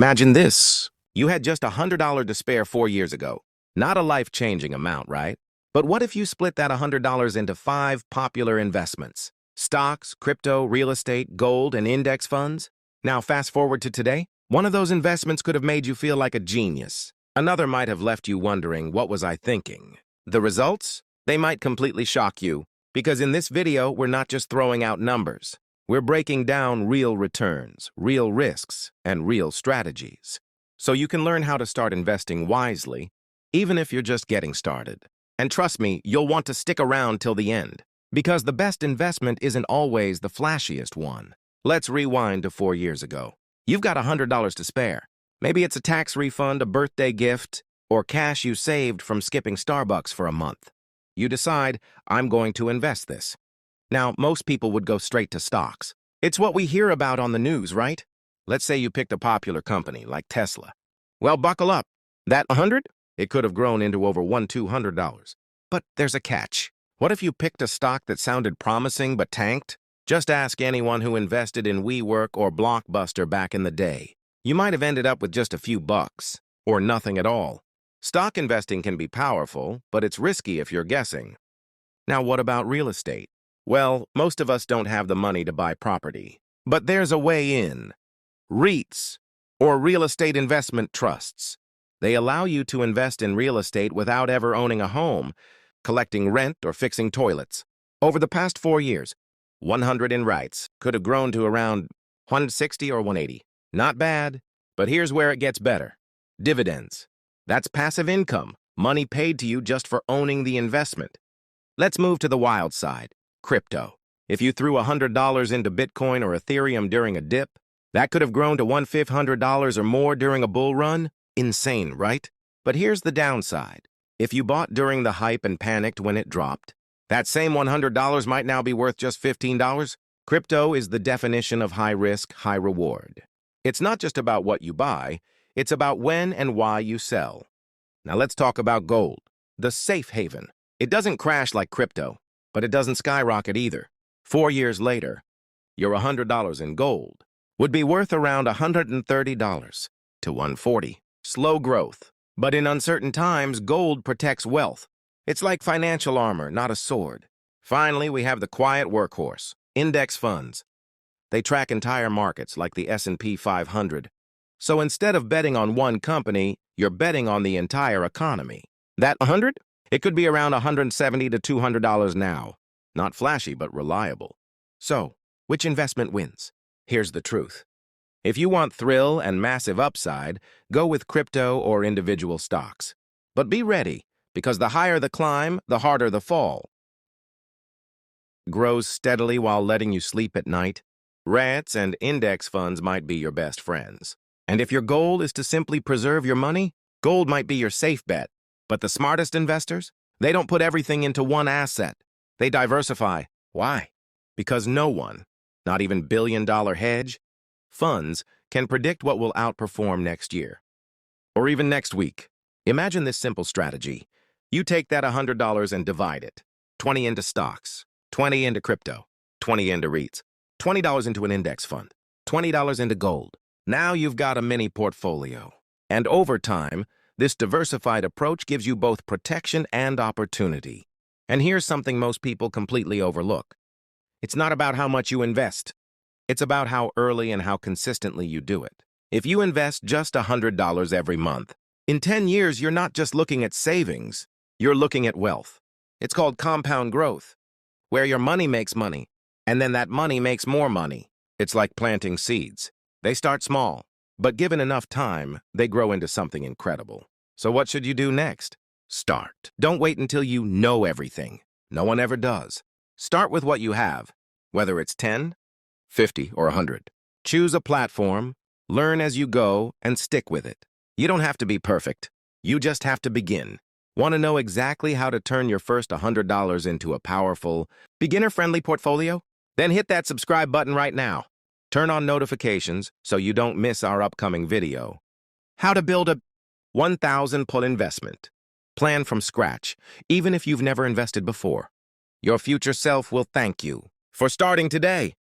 Imagine this. You had just $100 to spare 4 years ago. Not a life-changing amount, right? But what if you split that $100 into 5 popular investments? Stocks, crypto, real estate, gold, and index funds? Now fast forward to today. One of those investments could have made you feel like a genius. Another might have left you wondering, what was I thinking? The results? They might completely shock you. Because in this video, we're not just throwing out numbers. We're breaking down real returns, real risks, and real strategies. So you can learn how to start investing wisely, even if you're just getting started. And trust me, you'll want to stick around till the end. Because the best investment isn't always the flashiest one. Let's rewind to 4 years ago. You've got $100 to spare. Maybe it's a tax refund, a birthday gift, or cash you saved from skipping Starbucks for a month. You decide, I'm going to invest this. Now, most people would go straight to stocks. It's what we hear about on the news, right? Let's say you picked a popular company like Tesla. Well, buckle up. That 100? It could have grown into over $200. But there's a catch. What if you picked a stock that sounded promising but tanked? Just ask anyone who invested in WeWork or Blockbuster back in the day. You might have ended up with just a few bucks, or nothing at all. Stock investing can be powerful, but it's risky if you're guessing. Now, what about real estate? Well, most of us don't have the money to buy property. But there's a way in. REITs, or real estate investment trusts. They allow you to invest in real estate without ever owning a home, collecting rent or fixing toilets. Over the past 4 years, 100 in REITs could have grown to around 160 or 180. Not bad, but here's where it gets better. Dividends. That's passive income, money paid to you just for owning the investment. Let's move to the wild side, crypto. If you threw $100 into Bitcoin or Ethereum during a dip, that could have grown to $1,500 or more during a bull run. Insane, right? But here's the downside. If you bought during the hype and panicked when it dropped, that same $100 might now be worth just $15. Crypto is the definition of high risk, high reward. It's not just about what you buy, it's about when and why you sell. Now let's talk about gold, the safe haven. It doesn't crash like crypto, but it doesn't skyrocket either. 4 years later, your $100 in gold would be worth around $130 to $140. Slow growth. But in uncertain times, gold protects wealth. It's like financial armor, not a sword. Finally, we have the quiet workhorse, index funds. They track entire markets like the S&P 500. So instead of betting on one company, you're betting on the entire economy. That 100? It could be around $170 to $200 now. Not flashy, but reliable. So, which investment wins? Here's the truth. If you want thrill and massive upside, go with crypto or individual stocks. But be ready, because the higher the climb, the harder the fall. Grows steadily while letting you sleep at night. REITs and index funds might be your best friends. And if your goal is to simply preserve your money, gold might be your safe bet. But the smartest investors, they don't put everything into one asset. They diversify. Why? Because no one, not even billion-dollar hedge funds, can predict what will outperform next year. Or even next week. Imagine this simple strategy. You take that $100 and divide it. 20 into stocks, 20 into crypto, 20 into REITs, $20 into an index fund, $20 into gold. Now you've got a mini portfolio. And over time, this diversified approach gives you both protection and opportunity. And here's something most people completely overlook. It's not about how much you invest. It's about how early and how consistently you do it. If you invest just $100 every month, in 10 years, you're not just looking at savings, you're looking at wealth. It's called compound growth, where your money makes money, and then that money makes more money. It's like planting seeds. They start small, but given enough time, they grow into something incredible. So what should you do next? Start. Don't wait until you know everything. No one ever does. Start with what you have, whether it's 10, 50, or 100. Choose a platform, learn as you go, and stick with it. You don't have to be perfect. You just have to begin. Want to know exactly how to turn your first $100 into a powerful, beginner-friendly portfolio? Then hit that subscribe button right now. Turn on notifications so you don't miss our upcoming video. How to build a 1,000 pull investment. Plan from scratch, even if you've never invested before. Your future self will thank you for starting today.